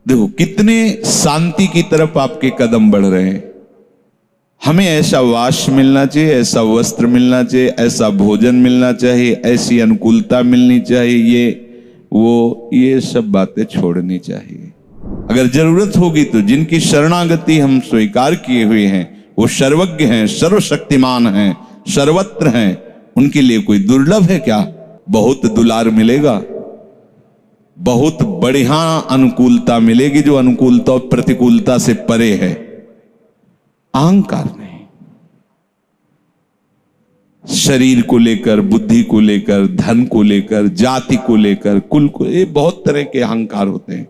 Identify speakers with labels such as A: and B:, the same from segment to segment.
A: देखो कितने शांति की तरफ आपके कदम बढ़ रहे हैं। हमें ऐसा वास मिलना चाहिए, ऐसा वस्त्र मिलना चाहिए, ऐसा भोजन मिलना चाहिए, ऐसी अनुकूलता मिलनी चाहिए, ये सब बातें छोड़नी चाहिए। अगर जरूरत होगी तो जिनकी शरणागति हम स्वीकार किए हुए हैं वो सर्वज्ञ हैं, सर्वशक्तिमान हैं, सर्वत्र हैं, उनके लिए कोई दुर्लभ है क्या? बहुत दुलार मिलेगा, बहुत बढ़िया अनुकूलता मिलेगी, जो अनुकूलता और प्रतिकूलता से परे है। अहंकार नहीं, शरीर को लेकर, बुद्धि को लेकर, धन को लेकर, जाति को लेकर, कुल को, ये बहुत तरह के अहंकार होते हैं।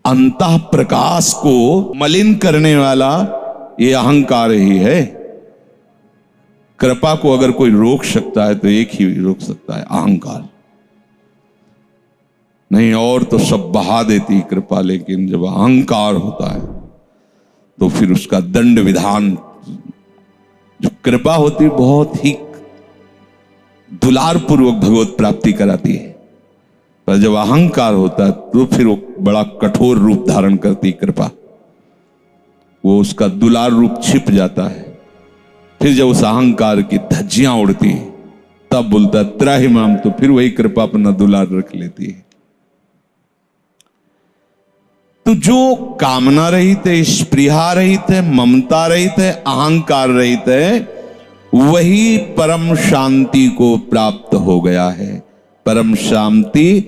A: अंतः प्रकाश को मलिन करने वाला ये अहंकार ही है। कृपा को अगर कोई रोक सकता है तो एक ही रोक सकता है, अहंकार। नहीं और तो सब बहा देती कृपा, लेकिन जब अहंकार होता है तो फिर उसका दंड विधान, जो कृपा होती है बहुत ही दुलार पूर्वक भगवत प्राप्ति कराती है, पर जब अहंकार होता है तो फिर वो बड़ा कठोर रूप धारण करती कृपा, वो उसका दुलार रूप छिप जाता है। फिर जब उस अहंकार की धज्जियां उड़ती तब बोलता त्राहि माम, तो फिर वही कृपा अपना दुलार रख लेती है। तो जो कामना रहित है, स्पृहा रहित है, ममता रहित है, अहंकार रहित है, वही परम शांति को प्राप्त हो गया है। परम शांति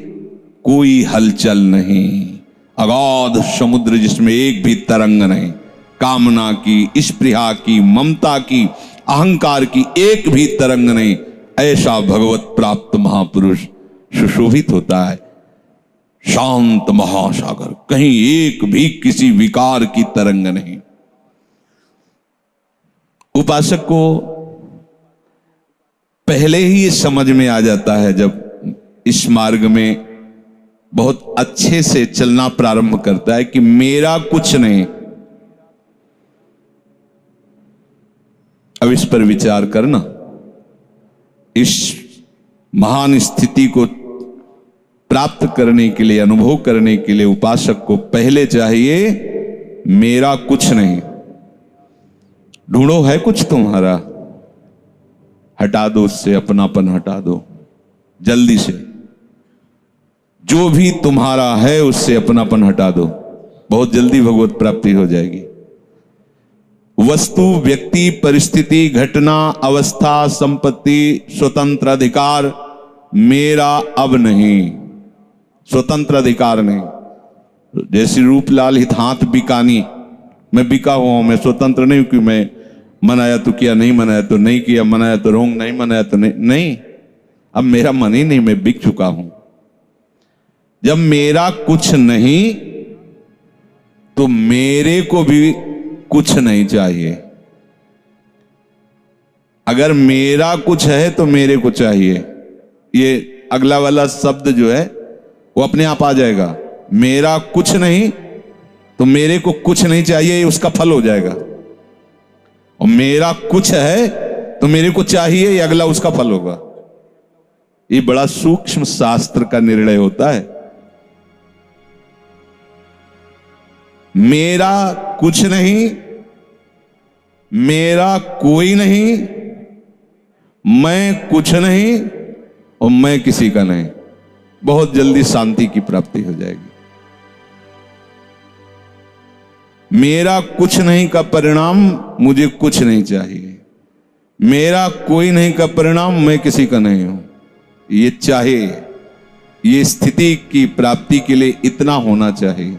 A: कोई हलचल नहीं, अगाध समुद्र जिसमें एक भी तरंग नहीं, कामना की, स्पृहा की, ममता की, अहंकार की एक भी तरंग नहीं, ऐसा भगवत प्राप्त महापुरुष सुशोभित होता है। शांत महासागर, कहीं एक भी किसी विकार की तरंग नहीं। उपासक को पहले ही समझ में आ जाता है, जब इस मार्ग में बहुत अच्छे से चलना प्रारंभ करता है, कि मेरा कुछ नहीं। अब इस पर विचार करना, इस महान स्थिति को प्राप्त करने के लिए, अनुभव करने के लिए उपासक को पहले चाहिए मेरा कुछ नहीं। ढूंढो है कुछ तुम्हारा, हटा दो उससे, अपनापन हटा दो जल्दी से। जो भी तुम्हारा है उससे अपनापन हटा दो, बहुत जल्दी भगवत प्राप्ति हो जाएगी। वस्तु, व्यक्ति, परिस्थिति, घटना, अवस्था, संपत्ति, स्वतंत्र अधिकार मेरा अब नहीं, स्वतंत्र अधिकार नहीं। जैसे रूपलाल हितहांत बिकानी, मैं बिका हुआ हूं, मैं स्वतंत्र नहीं, क्योंकि मैं मनाया तो किया, नहीं मनाया तो नहीं किया, मनाया तो रोंग, नहीं मनाया तो नहीं। अब मेरा मन ही नहीं, मैं बिक चुका हूं। जब मेरा कुछ नहीं तो मेरे को भी कुछ नहीं चाहिए। अगर मेरा कुछ है तो मेरे को चाहिए। ये अगला वाला शब्द जो है वो अपने आप आ जाएगा। मेरा कुछ नहीं तो मेरे को कुछ नहीं चाहिए, ये उसका फल हो जाएगा। और मेरा कुछ है तो मेरे को चाहिए, ये अगला उसका फल होगा। ये बड़ा सूक्ष्म शास्त्र का निर्णय होता है। मेरा कुछ नहीं, मेरा कोई नहीं, मैं कुछ नहीं और मैं किसी का नहीं, बहुत जल्दी शांति की प्राप्ति हो जाएगी। मेरा कुछ नहीं का परिणाम मुझे कुछ नहीं चाहिए, मेरा कोई नहीं का परिणाम मैं किसी का नहीं हूं। ये चाहिए, ये स्थिति की प्राप्ति के लिए इतना होना चाहिए।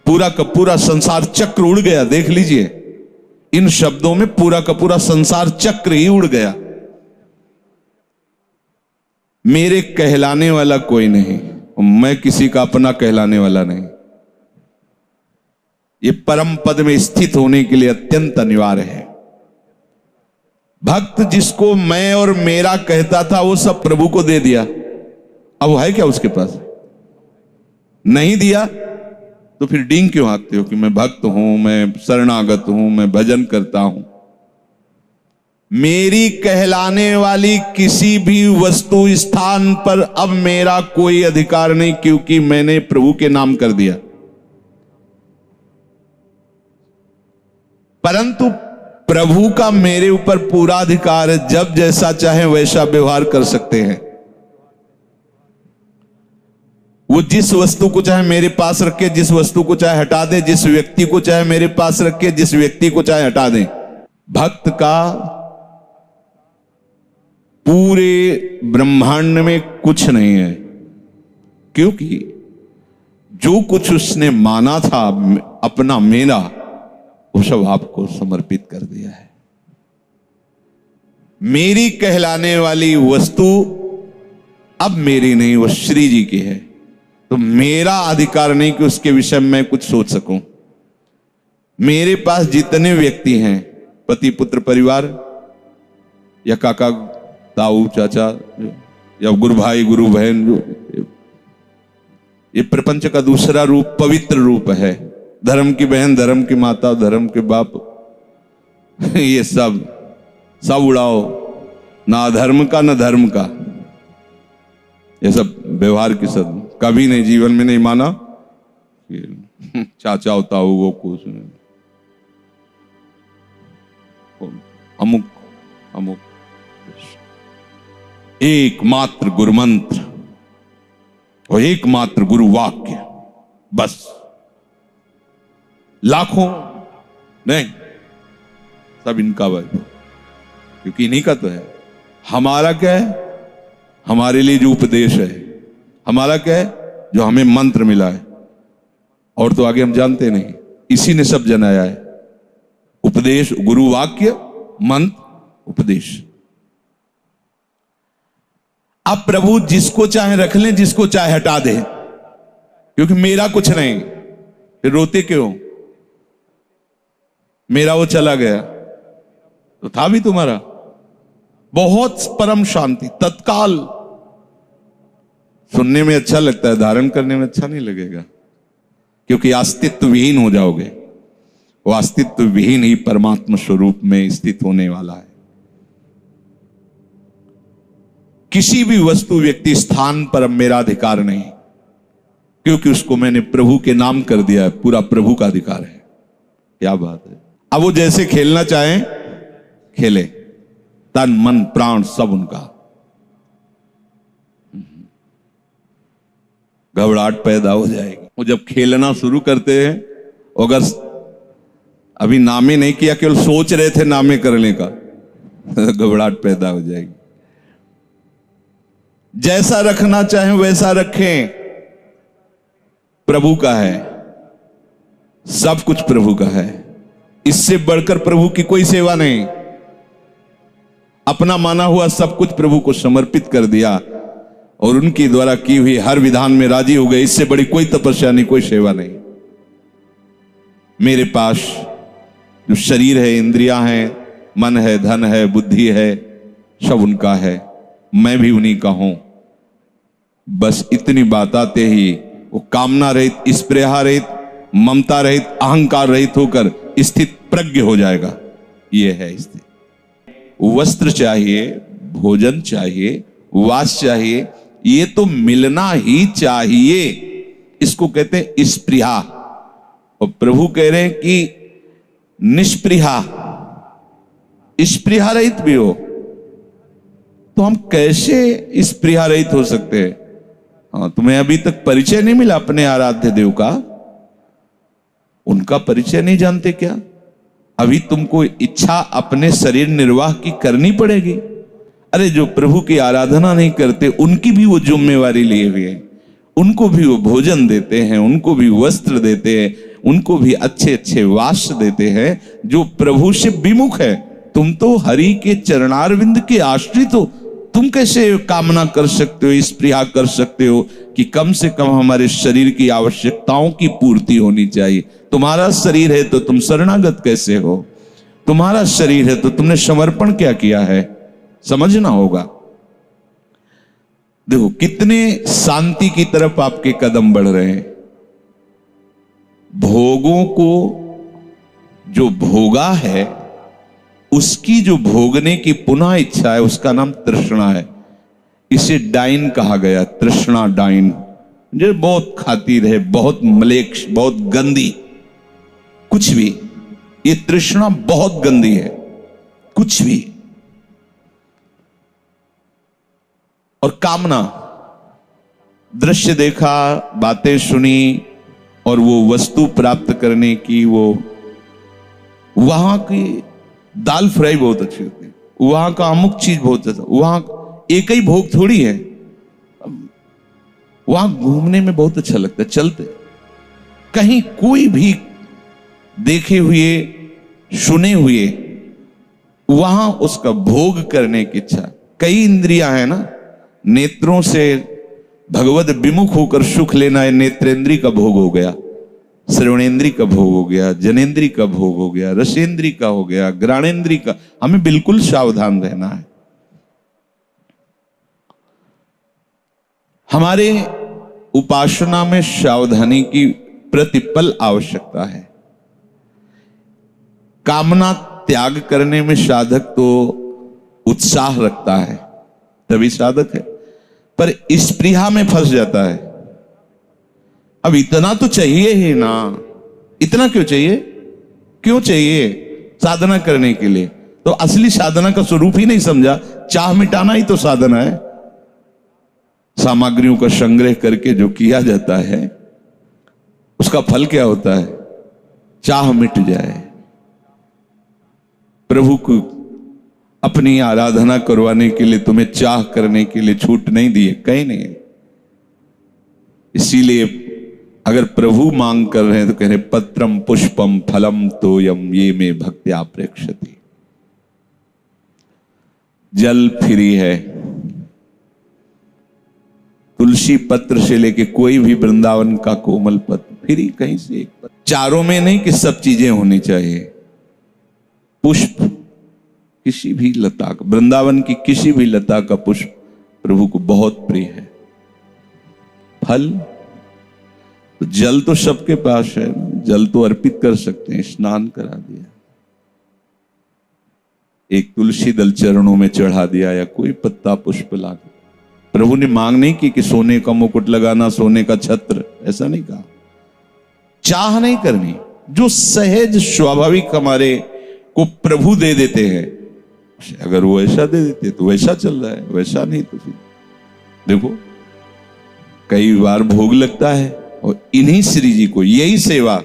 A: पूरा का पूरा संसार चक्र उड़ गया, देख लीजिए इन शब्दों में पूरा का पूरा संसार चक्र ही उड़ गया। मेरे कहलाने वाला कोई नहीं, मैं किसी का अपना कहलाने वाला नहीं। ये परम पद में स्थित होने के लिए अत्यंत अनिवार्य है। भक्त जिसको मैं और मेरा कहता था वो सब प्रभु को दे दिया। अब वो है क्या उसके पास? नहीं दिया तो फिर डींग क्यों आते हो कि मैं भक्त हूं, मैं शरणागत हूं, मैं भजन करता हूं। मेरी कहलाने वाली किसी भी वस्तु स्थान पर अब मेरा कोई अधिकार नहीं, क्योंकि मैंने प्रभु के नाम कर दिया। परंतु प्रभु का मेरे ऊपर पूरा अधिकार है, जब जैसा चाहे वैसा व्यवहार कर सकते हैं। वो जिस वस्तु को चाहे मेरे पास रखे, जिस वस्तु को चाहे हटा दे, जिस व्यक्ति को चाहे मेरे पास रखे, जिस व्यक्ति को चाहे हटा दे। भक्त का पूरे ब्रह्मांड में कुछ नहीं है, क्योंकि जो कुछ उसने माना था अपना मेरा, वो सब आपको समर्पित कर दिया है। मेरी कहलाने वाली वस्तु अब मेरी नहीं, वो श्री जी की है। तो मेरा अधिकार नहीं कि उसके विषय में कुछ सोच सकूं। मेरे पास जितने व्यक्ति हैं, पति पुत्र परिवार या काका ताऊ चाचा या गुरु भाई गुरु बहन, जो ये प्रपंच का दूसरा रूप पवित्र रूप है। धर्म की बहन, धर्म की माता, धर्म के बाप, ये सब उड़ाओ, ना धर्म का ना धर्म का, ये सब व्यवहार की सब कभी नहीं, जीवन में नहीं माना। चाचा होता हो वो कुछ अमुक अमुक, एकमात्र गुरु मंत्र और एकमात्र गुरु वाक्य, बस। लाखों नहीं, सब इनका वैभव, क्योंकि इन्हीं का तो है। हमारा क्या है? हमारे लिए जो उपदेश है, हमारा क्या है? जो हमें मंत्र मिला है, और तो आगे हम जानते नहीं। इसी ने सब जनाया है। उपदेश, गुरु वाक्य, मंत्र, उपदेश। अब प्रभु जिसको चाहे रख लें, जिसको चाहे हटा दे, क्योंकि मेरा कुछ नहीं। फिर रोते क्यों? मेरा वो चला गया तो था भी तुम्हारा। बहुत परम शांति, तत्काल। सुनने में अच्छा लगता है, धारण करने में अच्छा नहीं लगेगा, क्योंकि अस्तित्व विहीन हो जाओगे। वो अस्तित्व विहीन ही परमात्मा स्वरूप में स्थित होने वाला है। किसी भी वस्तु, व्यक्ति, स्थान पर अब मेरा अधिकार नहीं, क्योंकि उसको मैंने प्रभु के नाम कर दिया है। पूरा प्रभु का अधिकार है। क्या बात है। अब वो जैसे खेलना चाहे खेले, तन मन प्राण सब उनका। घबराहट पैदा हो जाएगी। वो जब खेलना शुरू करते हैं, अगर अभी नामे नहीं किया, केवल सोच रहे थे नामे करने का, घबराहट पैदा हो जाएगी। जैसा रखना चाहे वैसा रखें, प्रभु का है। सब कुछ प्रभु का है। इससे बढ़कर प्रभु की कोई सेवा नहीं। अपना माना हुआ सब कुछ प्रभु को समर्पित कर दिया और उनकी द्वारा की हुई हर विधान में राजी हो गए। इससे बड़ी कोई तपस्या नहीं, कोई सेवा नहीं। मेरे पास जो शरीर है, इंद्रियां हैं, मन है, धन है, बुद्धि है, सब उनका है। मैं भी उन्हीं का हूं। बस इतनी बात आते ही वो कामना रहित, स्पृहा रहित, ममता रहित, अहंकार रहित होकर स्थित प्रज्ञ हो जाएगा। ये है स्थिति। वस्त्र चाहिए, भोजन चाहिए, वास चाहिए, ये तो मिलना ही चाहिए। इसको कहते हैं स्पृहा। और प्रभु कह रहे हैं कि निष्पृहा, स्पृहा रहित भी हो। तो हम कैसे स्पृहा रहित हो सकते हैं? हाँ, तुम्हें अभी तक परिचय नहीं मिला अपने आराध्य देव का? उनका परिचय नहीं जानते क्या? अभी तुमको इच्छा अपने शरीर निर्वाह की करनी पड़ेगी। अरे जो प्रभु की आराधना नहीं करते, उनकी भी वो जिम्मेवारी लिए हुए हैं। उनको भी वो भोजन देते हैं, उनको भी वस्त्र देते हैं, उनको भी अच्छे अच्छे वास देते हैं। जो प्रभु से विमुख है, तुम तो हरि के चरणारविंद के आश्रित हो। तुम कैसे कामना कर सकते हो, स्पृहा कर सकते हो कि कम से कम हमारे शरीर की आवश्यकताओं की पूर्ति होनी चाहिए? तुम्हारा शरीर है तो तुम शरणागत कैसे हो? तुम्हारा शरीर है तो तुमने समर्पण क्या किया है? समझना होगा। देखो कितने शांति की तरफ आपके कदम बढ़ रहे हैं। भोगों को जो भोगा है उसकी जो भोगने की पुनः इच्छा है उसका नाम तृष्णा है। इसे डाइन कहा गया, तृष्णा डाइन, जो बहुत खाती रहे, बहुत मलेक्ष, बहुत गंदी, कुछ भी। ये तृष्णा बहुत गंदी है, कुछ भी। और कामना, दृश्य देखा, बातें सुनी और वो वस्तु प्राप्त करने की, वो वहां की दाल फ्राई बहुत अच्छी होती है, वहां का अमुक चीज बहुत अच्छा, वहां एक ही भोग थोड़ी है, वहां घूमने में बहुत अच्छा लगता है, चलते कहीं कोई भी देखे हुए सुने हुए वहां उसका भोग करने की इच्छा। कई इंद्रियां हैं ना, नेत्रों से भगवत विमुख होकर सुख लेना है, नेत्रेंद्री का भोग हो गया, श्रवणेन्द्री का भोग हो गया, जनेन्द्री का भोग हो गया, रसेंद्री का हो गया, घ्राणेन्द्री का। हमें बिल्कुल सावधान रहना है। हमारे उपासना में सावधानी की प्रतिपल आवश्यकता है। कामना त्याग करने में साधक तो उत्साह रखता है, तभी साधक है, पर स्पृहा में फंस जाता है। अब इतना तो चाहिए ही ना, इतना क्यों चाहिए, क्यों चाहिए साधना करने के लिए? तो असली साधना का स्वरूप ही नहीं समझा। चाह मिटाना ही तो साधना है। सामग्रियों का संग्रह करके जो किया जाता है उसका फल क्या होता है? चाह मिट जाए। प्रभु को अपनी आराधना करवाने के लिए तुम्हें चाह करने के लिए छूट नहीं दी है, कहीं नहीं। इसीलिए अगर प्रभु मांग कर रहे हैं तो कह रहे पत्रम पुष्पम फलम तोयम ये में भक्त्या प्रेक्षति। जल फ्री है, तुलसी पत्र से लेके कोई भी वृंदावन का कोमल पत्र फ्री, कहीं से एक पत्र। चारों में नहीं कि सब चीजें होनी चाहिए। पुष्प किसी भी लता का, वृंदावन की किसी भी लता का पुष्प प्रभु को बहुत प्रिय है। फल तो जल तो सबके पास है, जल तो अर्पित कर सकते हैं, स्नान करा दिया, एक तुलसी दल चरणों में चढ़ा दिया या कोई पत्ता पुष्प लाकर। प्रभु ने मांग नहीं की कि सोने का मुकुट लगाना, सोने का छत्र, ऐसा नहीं कहा। चाह नहीं करनी, जो सहज स्वाभाविक हमारे को प्रभु दे देते हैं, अगर वो ऐसा दे देते तो वैसा चल रहा है, वैसा नहीं तो फिर देखो कई बार भोग लगता है। और इन्हीं श्री जी को यही सेवा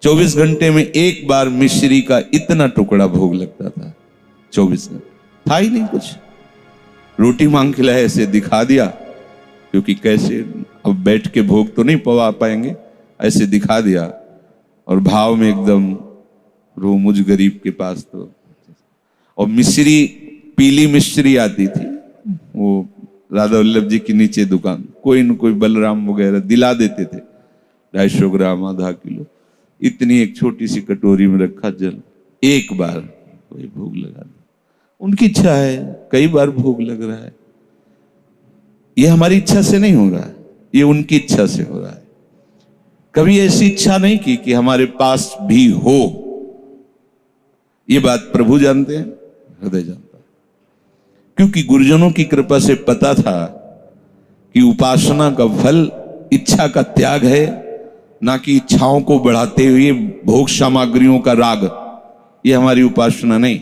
A: 24 घंटे में एक बार मिश्री का इतना टुकड़ा भोग लगता था। 24 घंटे था ही नहीं कुछ, रोटी मांग के लाए, ऐसे दिखा दिया, क्योंकि कैसे अब बैठ के भोग तो नहीं पवा पाएंगे, ऐसे दिखा दिया और भाव में एकदम रो मुझ गरीब के पास तो। और मिश्री, पीली मिश्री आती थी, वो राधा वल्लभ जी की नीचे दुकान, कोई न कोई बलराम वगैरह दिला देते थे, 250 ग्राम, आधा किलो, इतनी एक छोटी सी कटोरी में रखा जल, एक बार कोई भोग लगा दे। उनकी इच्छा है, कई बार भोग लग रहा है, ये हमारी इच्छा से नहीं हो रहा है, ये उनकी इच्छा से हो रहा है। कभी ऐसी इच्छा नहीं की कि हमारे पास भी हो। ये बात प्रभु जानते हैं, हृदय जानता है, क्योंकि गुरुजनों की कृपा से पता था कि उपासना का फल इच्छा का त्याग है, ना कि इच्छाओं को बढ़ाते हुए भोग सामग्रियों का राग। ये हमारी उपासना नहीं।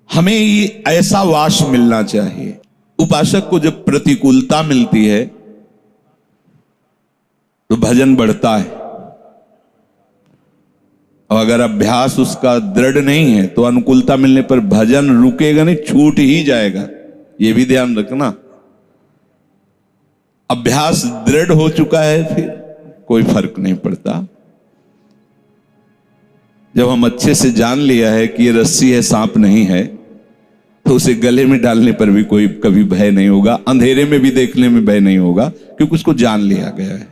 A: हमें ये ऐसा वास मिलना चाहिए। उपासक को जब प्रतिकूलता मिलती है तो भजन बढ़ता है, और अगर अभ्यास उसका दृढ़ नहीं है तो अनुकूलता मिलने पर भजन रुकेगा नहीं, छूट ही जाएगा। यह भी ध्यान रखना। अभ्यास दृढ़ हो चुका है फिर कोई फर्क नहीं पड़ता। जब हम अच्छे से जान लिया है कि ये रस्सी है, सांप नहीं है, तो उसे गले में डालने पर भी कोई कभी भय नहीं होगा, अंधेरे में भी देखने में भय नहीं होगा, क्योंकि उसको जान लिया गया है।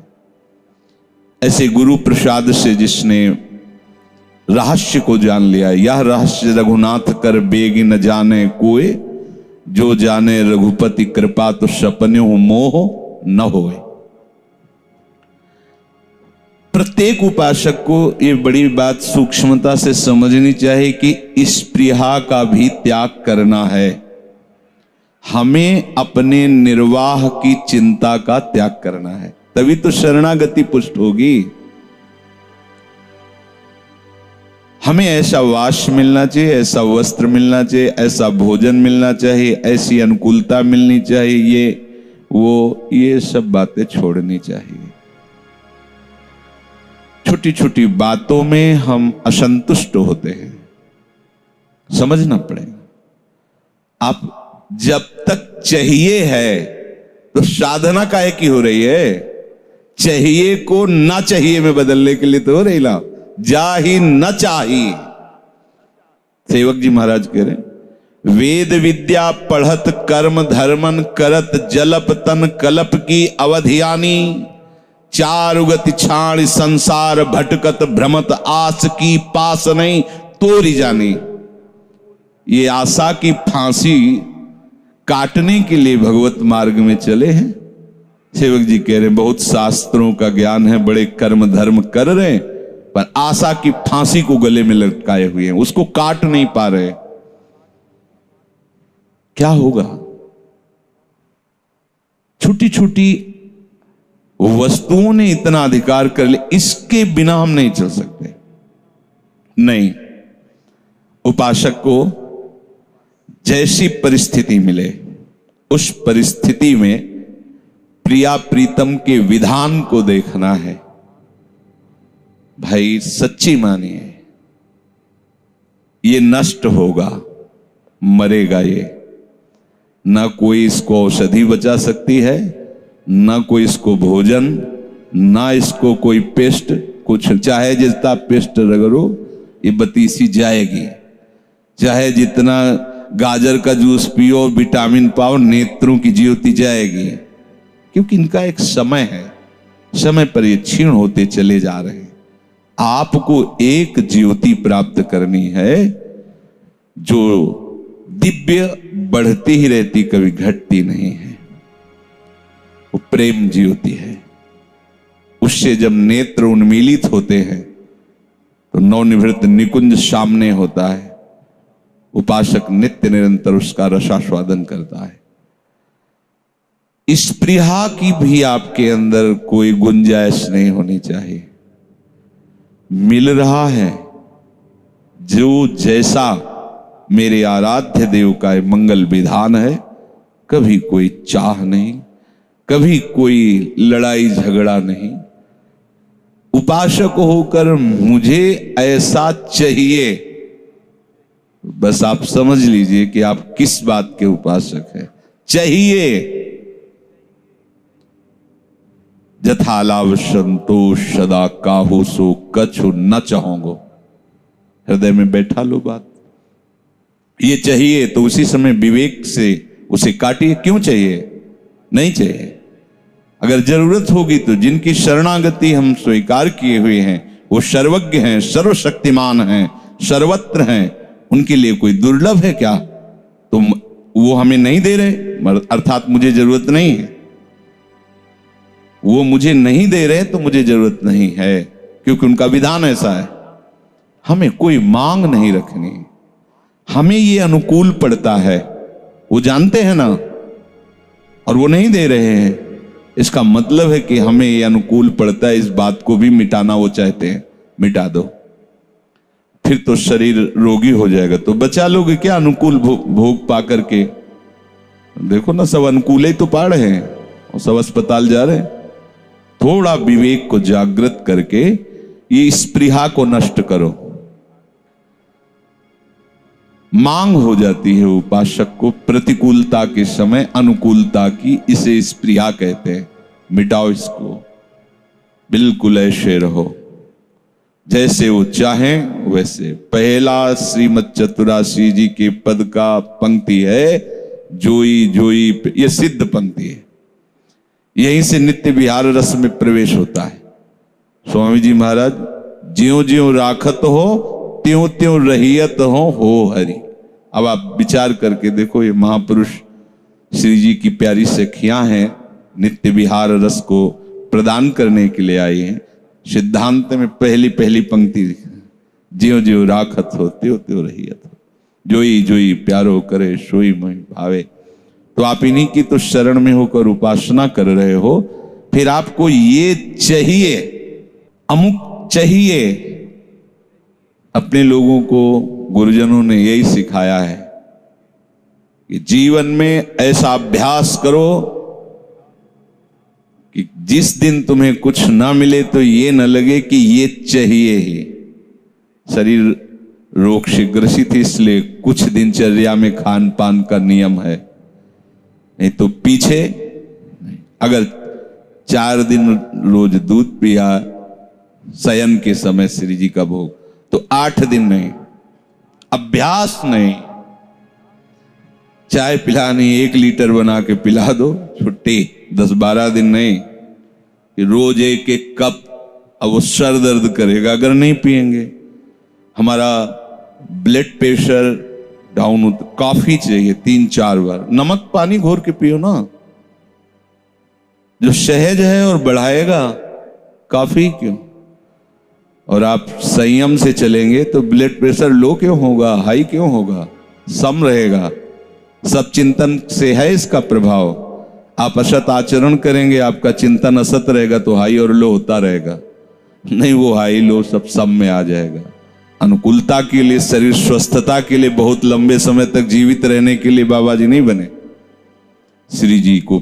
A: ऐसे गुरु प्रसाद से जिसने रहस्य को जान लिया, यह रहस्य रघुनाथ कर बेगी न जाने कोई, जो जाने रघुपति कृपा तो सपने मोह न होए। प्रत्येक प्रत्येक उपासक को ये बड़ी बात सूक्ष्मता से समझनी चाहिए कि स्पृहा का भी त्याग करना है। हमें अपने निर्वाह की चिंता का त्याग करना है, तभी तो शरणागति पुष्ट होगी। हमें ऐसा वास मिलना चाहिए, ऐसा वस्त्र मिलना चाहिए, ऐसा भोजन मिलना चाहिए, ऐसी अनुकूलता मिलनी चाहिए, ये सब बातें छोड़नी चाहिए। छोटी छोटी बातों में हम असंतुष्ट होते हैं, समझना पड़ेगा। आप जब तक चाहिए है तो साधना काहे की हो रही है? चाहिए को ना चाहिए में बदलने के लिए तो हो रही ना, जा ही न चाहिए। सेवक जी महाराज कह रहे, वेद विद्या पढ़त कर्म धर्मन करत जलप तन कलप की अवधियानी, चारुगति छाण संसार भटकत भ्रमत आस की पास नहीं तोरी जानी। ये आशा की फांसी काटने के लिए भगवत मार्ग में चले हैं। सेवक जी कह रहे हैं बहुत शास्त्रों का ज्ञान है, बड़े कर्म धर्म कर रहे हैं, पर आशा की फांसी को गले में लटकाए हुए हैं, उसको काट नहीं पा रहे। क्या होगा? छोटी छोटी वस्तुओं ने इतना अधिकार कर लिया, इसके बिना हम नहीं चल सकते। नहीं, उपासक को जैसी परिस्थिति मिले उस परिस्थिति में प्रिया प्रीतम के विधान को देखना है। भाई सच्ची मानिए, ये नष्ट होगा, मरेगा ये। ना कोई इसको औषधि बचा सकती है, ना कोई इसको भोजन, ना इसको कोई पेस्ट, कुछ चाहे जितना पेस्ट रगड़ो ये बतीसी जाएगी, चाहे जितना गाजर का जूस पियो, विटामिन पाओ, नेत्रों की ज्योति जाएगी, क्योंकि इनका एक समय है, समय पर ये क्षीण होते चले जा रहे हैं। आपको एक ज्योति प्राप्त करनी है जो दिव्य, बढ़ती ही रहती, कभी घटती नहीं है। वो प्रेम ज्योति है। उससे जब नेत्र उन्मीलित होते हैं तो नवनिवृत्त निकुंज सामने होता है। उपासक नित्य निरंतर उसका रसास्वादन करता है। स्पृहा की भी आपके अंदर कोई गुंजाइश नहीं होनी चाहिए। मिल रहा है जो जैसा मेरे आराध्य देव का मंगल विधान है, कभी कोई चाह नहीं, कभी कोई लड़ाई झगड़ा नहीं। उपासक होकर मुझे ऐसा चाहिए, बस आप समझ लीजिए कि आप किस बात के उपासक हैं। चाहिए जथालाभ संतोष सदा काहू सो कछु न चाहोगो, हृदय में बैठा लो बात। ये चाहिए तो उसी समय विवेक से उसे काटिए। क्यों चाहिए? नहीं चाहिए। अगर जरूरत होगी तो जिनकी शरणागति हम स्वीकार किए हुए हैं वो सर्वज्ञ हैं, सर्वशक्तिमान हैं, सर्वत्र हैं, उनके लिए कोई दुर्लभ है क्या? तो वो हमें नहीं दे रहे, अर्थात मुझे जरूरत नहीं है। वो मुझे नहीं दे रहे तो मुझे जरूरत नहीं है, क्योंकि उनका विधान ऐसा है। हमें कोई मांग नहीं रखनी, हमें ये अनुकूल पड़ता है, वो जानते हैं ना, और वो नहीं दे रहे हैं। इसका मतलब है कि हमें ये अनुकूल पड़ता है, इस बात को भी मिटाना वो चाहते हैं। मिटा दो, फिर तो शरीर रोगी हो जाएगा, तो बचा लोगे क्या अनुकूल भोग पा करके? देखो ना, सब अनुकूल ही तो पा रहे हैं और सब अस्पताल जा रहे हैं। थोड़ा विवेक को जागृत करके ये स्पृहा को नष्ट करो। मांग हो जाती है उपासक को प्रतिकूलता के समय अनुकूलता की, इसे स्पृहा कहते हैं। मिटाओ इसको, बिल्कुल ऐसे रहो जैसे वो चाहें वैसे। पहला श्रीमद चतुरासी जी के पद का पंक्ति है, जोई जोई, ये सिद्ध पंक्ति है। यहीं से नित्य विहार रस में प्रवेश होता है। स्वामी जी महाराज, ज्यों ज्यों राखत हो त्यों त्यों रहियत हो हरि। अब आप विचार करके देखो, ये महापुरुष श्री जी की प्यारी सखियां हैं, नित्य विहार रस को प्रदान करने के लिए आई हैं। सिद्धांत में पहली पहली पंक्ति, ज्यो ज्यो राखत हो त्यो त्यो रहियत हो, जोई जोई प्यारो करे सोई मोहि भावे। तो आप इन्हीं की तो शरण में होकर उपासना कर रहे हो, फिर आपको ये चाहिए, अमुक चाहिए। अपने लोगों को गुरुजनों ने यही सिखाया है कि जीवन में ऐसा अभ्यास करो कि जिस दिन तुम्हें कुछ ना मिले तो ये न लगे कि ये चाहिए ही। शरीर रोग से ग्रसित, इसलिए कुछ दिनचर्या में खान पान का नियम है, नहीं तो पीछे अगर 4 दिन रोज दूध पिया शयन के समय श्री जी का भोग, तो 8 दिन नहीं, अभ्यास नहीं। चाय पिलानी 1 लीटर बना के पिला दो, छुट्टी। 10-12 दिन नहीं कि रोज 1-1 कप, अब वो सर दर्द करेगा अगर नहीं पिएंगे। हमारा ब्लड प्रेशर डाउन हो, कॉफी चाहिए 3-4 बार, नमक पानी घोर के पियो ना, जो सहज है और बढ़ाएगा, कॉफी क्यों। और आप संयम से चलेंगे तो ब्लड प्रेशर लो क्यों होगा, हाई क्यों होगा, सम रहेगा। सब चिंतन से है इसका प्रभाव। आप असत आचरण करेंगे, आपका चिंतन असत रहेगा तो हाई और लो होता रहेगा, नहीं वो हाई लो सब सम में आ जाएगा। अनुकूलता के लिए, शरीर स्वस्थता के लिए, बहुत लंबे समय तक जीवित रहने के लिए बाबा जी नहीं बने, श्री जी को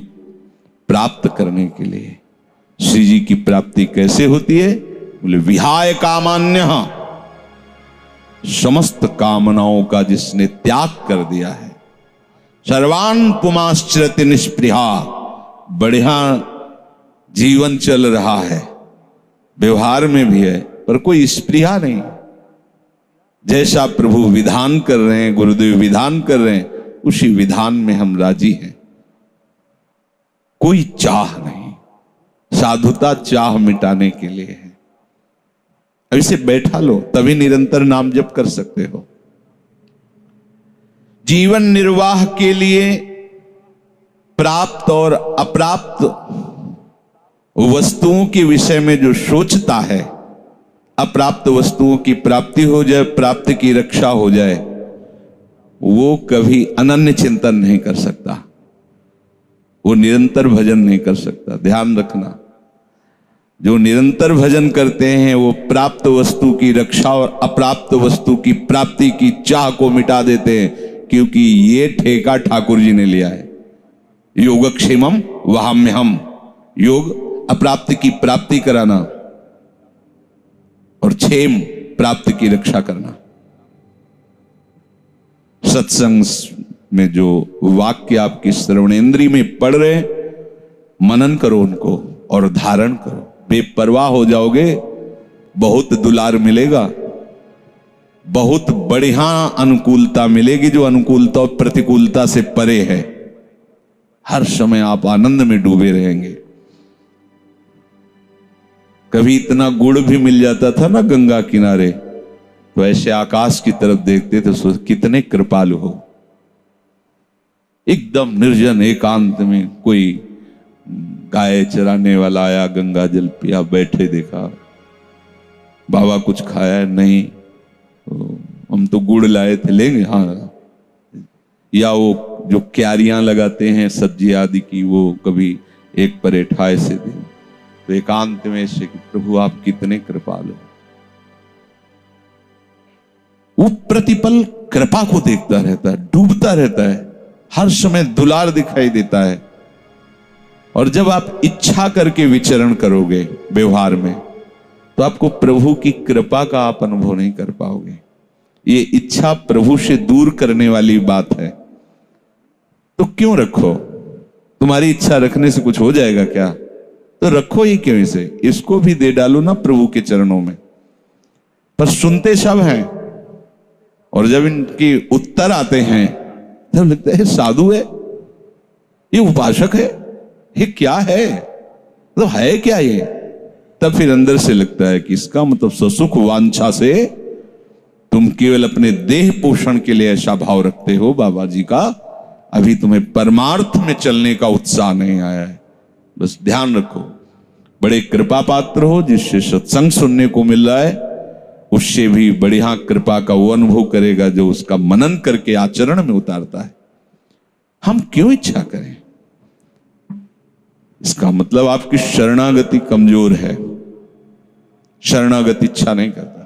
A: प्राप्त करने के लिए। श्री जी की प्राप्ति कैसे होती है? बोले विहाय कामान्य, समस्त कामनाओं का जिसने त्याग कर दिया है, सर्वान पुमाश्चरति निष्पृहा, बढ़िया जीवन चल रहा है, व्यवहार में भी है पर कोई स्पृहा नहीं। जैसा प्रभु विधान कर रहे हैं, गुरुदेव विधान कर रहे हैं, उसी विधान में हम राजी हैं। कोई चाह नहीं, साधुता चाह मिटाने के लिए है। अब इसे बैठा लो, तभी निरंतर नाम जप कर सकते हो। जीवन निर्वाह के लिए प्राप्त और अप्राप्त वस्तुओं के विषय में जो सोचता है, अप्राप्त वस्तुओं की प्राप्ति हो जाए, प्राप्त की रक्षा हो जाए, वो कभी अनन्य चिंतन नहीं कर सकता, वो निरंतर भजन नहीं कर सकता। ध्यान रखना, जो निरंतर भजन करते हैं वो प्राप्त वस्तु की रक्षा और अप्राप्त वस्तु की प्राप्ति की चाह को मिटा देते हैं, क्योंकि ये ठेका ठाकुर जी ने लिया है। योगक्षेमम वहाम्यहम, योग अप्राप्त की प्राप्ति कराना और क्षेम प्राप्त की रक्षा करना। सत्संग में जो वाक्य आपकी श्रवणेंद्री में पढ़ रहे, मनन करो उनको और धारण करो। बेपरवाह हो जाओगे, बहुत दुलार मिलेगा, बहुत बढ़िया अनुकूलता मिलेगी, जो अनुकूलता और प्रतिकूलता से परे है। हर समय आप आनंद में डूबे रहेंगे। कभी इतना गुड़ भी मिल जाता था ना गंगा किनारे, तो ऐसे आकाश की तरफ देखते थे, कितने कृपालु हो। एकदम निर्जन एकांत में कोई गाय चराने वाला आया, गंगा जल पिया, बैठे देखा, बाबा कुछ खाया नहीं, तो हम तो गुड़ लाए थे, लेंगे? हाँ। या वो जो क्यारियां लगाते हैं सब्जी आदि की, वो कभी एक परेठा ऐसे दे, तो एकांत में से प्रभु आप कितने कृपालु। वो प्रतिपल कृपा को देखता रहता है, डूबता रहता है, हर समय दुलार दिखाई देता है। और जब आप इच्छा करके विचरण करोगे व्यवहार में, तो आपको प्रभु की कृपा का आप अनुभव नहीं कर पाओगे। ये इच्छा प्रभु से दूर करने वाली बात है। तो क्यों रखो? तुम्हारी इच्छा रखने से कुछ हो जाएगा क्या? तो रखो ही क्यों इसे? इसको भी दे डालो ना प्रभु के चरणों में। पर सुनते सब हैं, और जब इनके उत्तर आते हैं तब लगता है साधु है, ये उपासक है, ये क्या है, तो है क्या ये? तब फिर अंदर से लगता है कि इसका मतलब ससुख वांछा से तुम केवल अपने देह पोषण के लिए ऐसा भाव रखते हो बाबा जी का, अभी तुम्हें परमार्थ में चलने का उत्साह नहीं आया है। बस ध्यान रखो, बड़े कृपा पात्र हो, जिससे सत्संग सुनने को मिल रहा है, उससे भी बढ़िया कृपा का वो अनुभव करेगा जो उसका मनन करके आचरण में उतारता है। हम क्यों इच्छा करें? इसका मतलब आपकी शरणागति कमजोर है। शरणागत इच्छा नहीं करता।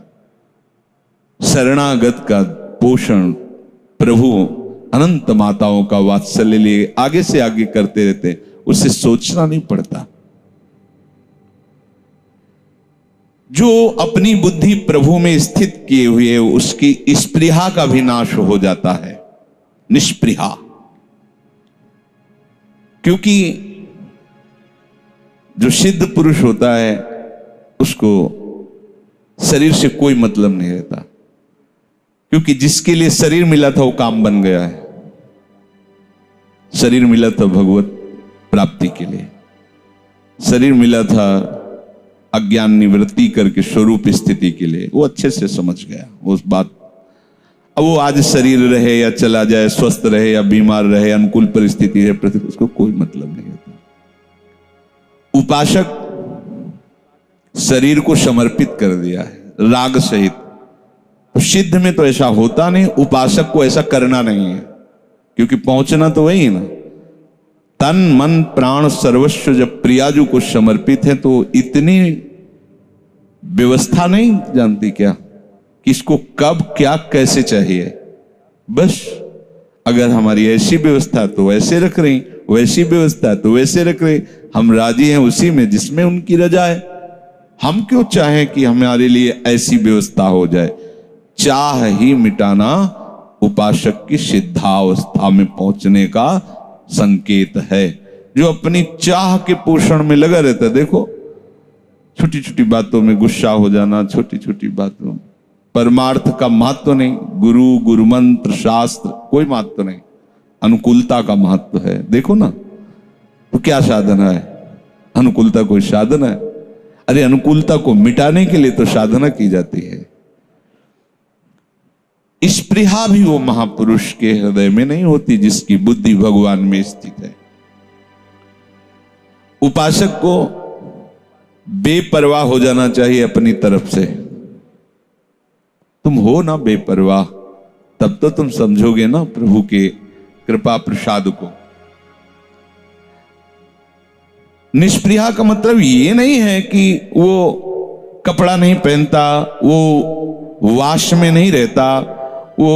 A: शरणागत का पोषण प्रभु अनंत माताओं का वात्सल्य लिए आगे से आगे करते रहते, उसे सोचना नहीं पड़ता। जो अपनी बुद्धि प्रभु में स्थित किए हुए, उसकी स्पृहा का भी नाश हो जाता है, निष्पृहा। क्योंकि जो सिद्ध पुरुष होता है उसको शरीर से कोई मतलब नहीं रहता, क्योंकि जिसके लिए शरीर मिला था वो काम बन गया है। शरीर मिला था भगवत प्राप्ति के लिए, शरीर मिला था अज्ञान निवृत्ति करके स्वरूप स्थिति के लिए। वो अच्छे से समझ गया उस बात। अब वो आज शरीर रहे या चला जाए, स्वस्थ रहे या बीमार रहे, अनुकूल परिस्थिति रहे, प्रति उसको कोई मतलब नहीं होता। उपासक शरीर को समर्पित कर दिया है राग सहित। सिद्ध में तो ऐसा होता नहीं, उपासक को ऐसा करना नहीं है, क्योंकि पहुंचना तो वही है ना। तन मन प्राण सर्वस्व जब प्रियाजू को समर्पित है तो इतनी व्यवस्था नहीं जानती क्या, किसको कब क्या कैसे चाहिए। बस अगर हमारी ऐसी व्यवस्था तो वैसे रख रही, वैसी व्यवस्था तो वैसे रख रही, हम राजी हैं उसी में जिसमें उनकी रजा है। हम क्यों चाहें कि हमारे लिए ऐसी व्यवस्था हो जाए? चाह ही मिटाना उपासक की सिद्धावस्था में पहुंचने का संकेत है। जो अपनी चाह के पोषण में लगा रहता है, देखो छोटी छोटी बातों में गुस्सा हो जाना, छोटी छोटी बातों, परमार्थ का महत्व नहीं, गुरु गुरु मंत्र शास्त्र कोई महत्व नहीं, अनुकूलता का महत्व है। देखो ना, तो क्या साधना है? अनुकूलता कोई साधना है? अरे अनुकूलता को मिटाने के लिए तो साधना की जाती है। स्पृहा भी वो महापुरुष के हृदय में नहीं होती जिसकी बुद्धि भगवान में स्थित है। उपासक को बेपरवाह हो जाना चाहिए अपनी तरफ से। तुम हो ना बेपरवाह, तब तो तुम समझोगे ना प्रभु के कृपा प्रसाद को। निष्प्रिया का मतलब ये नहीं है कि वो कपड़ा नहीं पहनता, वो वाश में नहीं रहता, वो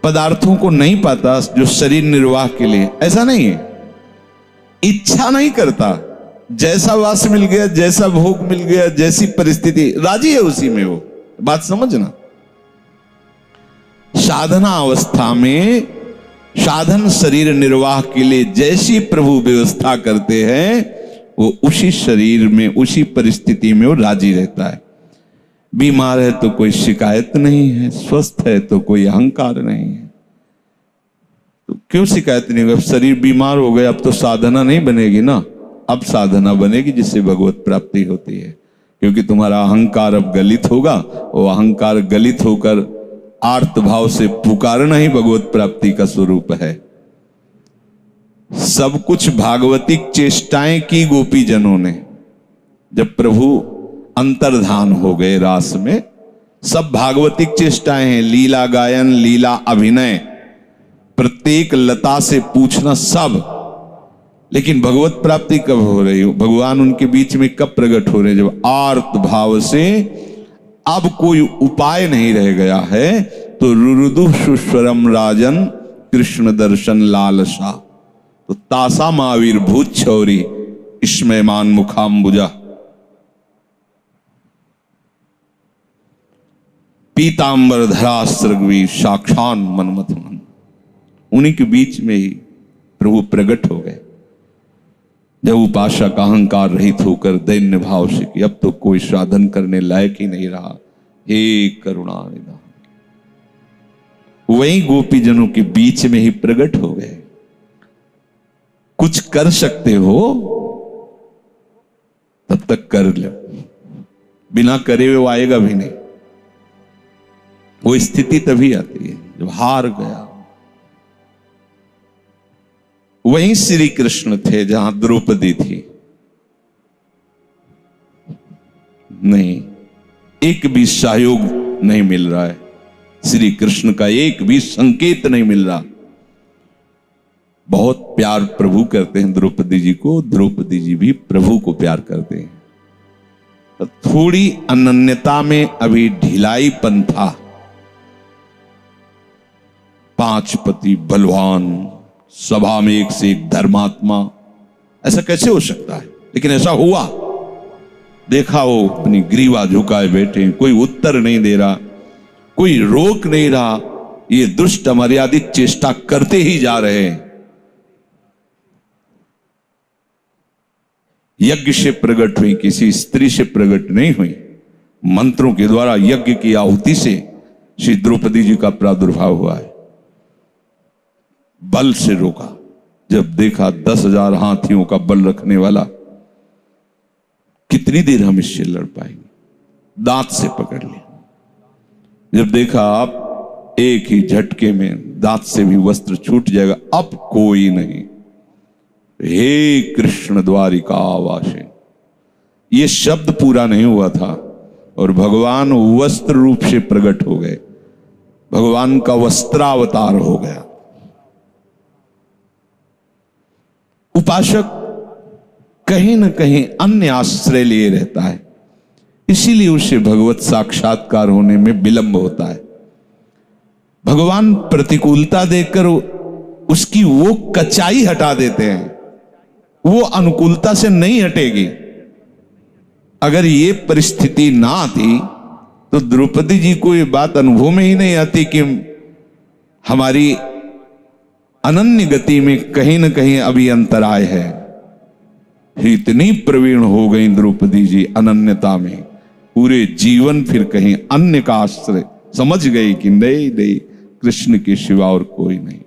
A: पदार्थों को नहीं पाता जो शरीर निर्वाह के लिए, ऐसा नहीं है। इच्छा नहीं करता, जैसा वास मिल गया, जैसा भोग मिल गया, जैसी परिस्थिति राजी है उसी में। वो बात समझना। साधना अवस्था में साधन शरीर निर्वाह के लिए जैसी प्रभु व्यवस्था करते हैं, वो उसी शरीर में उसी परिस्थिति में वो राजी रहता है। बीमार है तो कोई शिकायत नहीं है, स्वस्थ है तो कोई अहंकार नहीं है। तो क्यों शिकायत नहीं होगी? अब शरीर बीमार हो गया, अब तो साधना नहीं बनेगी ना। अब साधना बनेगी जिससे भगवत प्राप्ति होती है, क्योंकि तुम्हारा अहंकार अब गलित होगा। वो अहंकार गलित होकर आर्त भाव से पुकारना ही भगवत प्राप्ति का स्वरूप है। सब कुछ भागवतिक चेष्टाएं की गोपी जनों ने। जब प्रभु अंतर्धान हो गए रास में, सब भागवतिक चेष्टाएं हैं। लीला गायन, लीला अभिनय, प्रत्येक लता से पूछना, सब। लेकिन भगवत प्राप्ति कब हो रही हो? भगवान उनके बीच में कब प्रकट हो रहे? जब आर्त भाव से अब कोई उपाय नहीं रह गया है, तो रुरुदु सुस्वरम राजन कृष्ण दर्शन लालसा, तो तासा मावीर भूत छौरी स्मयमान मुखाम्बुजा। पीतांबर धरा सृगवी साक्षान मनमथ मन। उन्हीं के बीच में ही प्रभु प्रकट हो गए। जब उपासक अहंकार रहित होकर दैन्य भाव से कि अब तो कोई साधन करने लायक ही नहीं रहा, हे करुणा निधान, वही गोपी जनों के बीच में ही प्रकट हो गए। कुछ कर सकते हो तब तक कर लो, बिना करे हुए वो आएगा भी नहीं। वो स्थिति तभी आती है जब हार गया। वहीं श्री कृष्ण थे जहां द्रौपदी थी। नहीं, एक भी सहयोग नहीं मिल रहा है, श्री कृष्ण का एक भी संकेत नहीं मिल रहा। बहुत प्यार प्रभु करते हैं द्रौपदी जी को, द्रौपदी जी भी प्रभु को प्यार करते हैं। तो थोड़ी अनन्यता में अभी ढिलाईपन था। 5 पति बलवान, सभा में एक से एक धर्मात्मा, ऐसा कैसे हो सकता है? लेकिन ऐसा हुआ। देखा वो अपनी ग्रीवा झुकाए बैठे, कोई उत्तर नहीं दे रहा, कोई रोक नहीं रहा, ये दुष्ट अमर्यादित चेष्टा करते ही जा रहे हैं। यज्ञ से प्रकट हुई, किसी स्त्री से प्रकट नहीं हुई। मंत्रों के द्वारा यज्ञ की आहुति से श्री द्रौपदी जी का प्रादुर्भाव हुआ है। बल से रोका। जब देखा 10,000 हाथियों का बल रखने वाला, कितनी देर हम इससे लड़ पाएंगे, दांत से पकड़ लिया। जब देखा आप एक ही झटके में दांत से भी वस्त्र छूट जाएगा, अब कोई नहीं। हे कृष्ण द्वारिका वासे, ये शब्द पूरा नहीं हुआ था और भगवान वस्त्र रूप से प्रकट हो गए, भगवान का वस्त्रावतार हो गया। उपासक कहीं न कहीं अन्य आश्रय लिए रहता है, इसीलिए उसे भगवत साक्षात्कार होने में विलंब होता है। भगवान प्रतिकूलता देकर उसकी वो कचाई हटा देते हैं, वो अनुकूलता से नहीं हटेगी। अगर ये परिस्थिति ना आती तो द्रौपदी जी को ये बात अनुभव में ही नहीं आती कि हमारी अनन्य गति में कहीं न कहीं अभी अंतराय है। इतनी प्रवीण हो गई द्रौपदी जी अनन्यता में, पूरे जीवन फिर कहीं अन्य का आश्रय समझ गई कि नहीं नहीं, कृष्ण के सिवा और कोई नहीं।